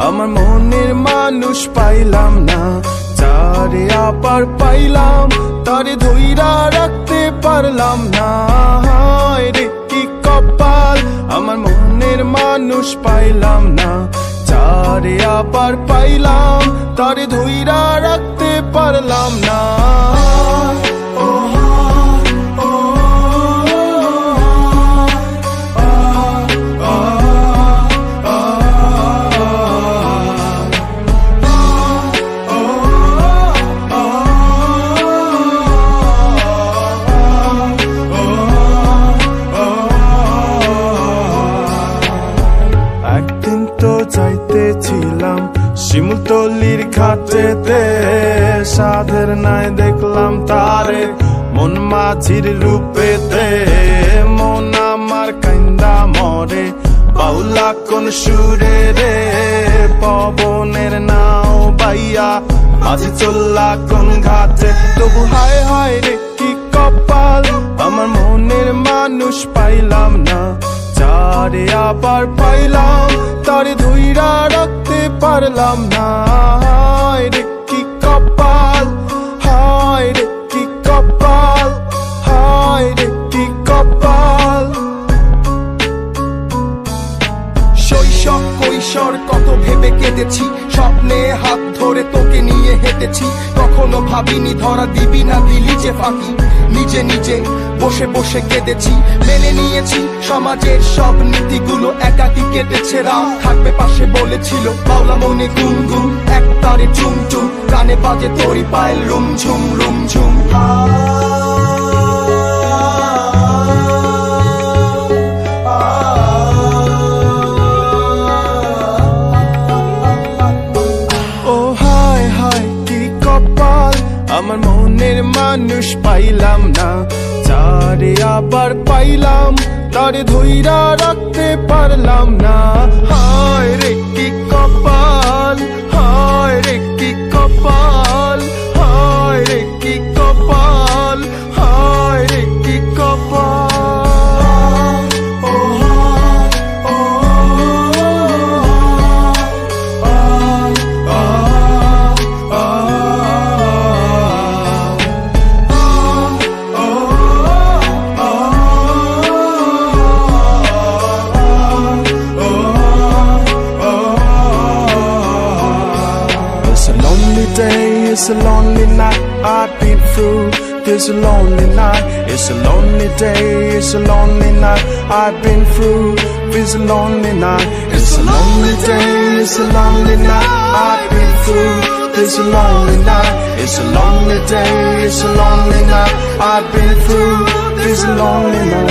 আমার মনের মানুষ পাইলাম না, যারে আবার পাইলাম তারে ধইরা রাখতে পারলাম না। হায় রে কি কপাল, আমার মনের মানুষ পাইলাম না, যারে আবার পাইলাম তারে ধইরা রাখতে পারলাম না। একদিন তো যাইতেছিলাম শিমুলতলির ঘাটেতে, সাধের নাই দেখলাম তারে মন মাঝির রূপেতে। মন আমার কান্দা মরে বাউলা কোন সুরে রে, পবনের নাও বাইয়া মাঝি চললা কোন ঘাটে। তবু হায় হায় রে কি কপাল, আমার মনের মানুষ পাইলাম না, যারে আবার পাইলাম তারে ধইরা রাখতে পারলাম না। হায় রে কি কপাল, হায় রে কি কপাল, হায় রে কি কপাল। শৈশব কৈশোর কত ভেবে কেঁদেছি, স্বপ্নে হাত ধরে তোকে নিয়ে হেঁটেছি। কখনো ভাবিনি ধরা দিবি না, দিলি যে ফাঁকি। নিজে নিজে বসে বসে কেঁদেছি, মেনে নিয়েছি সমাজের সব নীতিগুলো। একাকি কেটেছে রাত, থাকবে পাশে বলেছিল বাউলা মনে গুনগুন। এক তারে চুমচুম, কানে বাজে তোরি পায়ের রুমঝুম রুমঝুম। আমার মনের মানুষ পাইলাম না, যারে আবার পাইলাম তারে ধইরা রাখতে পারলাম না। হায় রে কি কপাল, হায় রে কি কপাল, হায় রে কি কপাল, হায় রে কি কপাল। It's a lonely night I've been through. This a lonely night. It's a lonely day. It's a lonely night I've been through. It's a lonely night. It's a lonely day. It's a lonely night I've been through. It's a lonely night. It's a lonely day. It's a lonely night I've been through. It's a lonely night.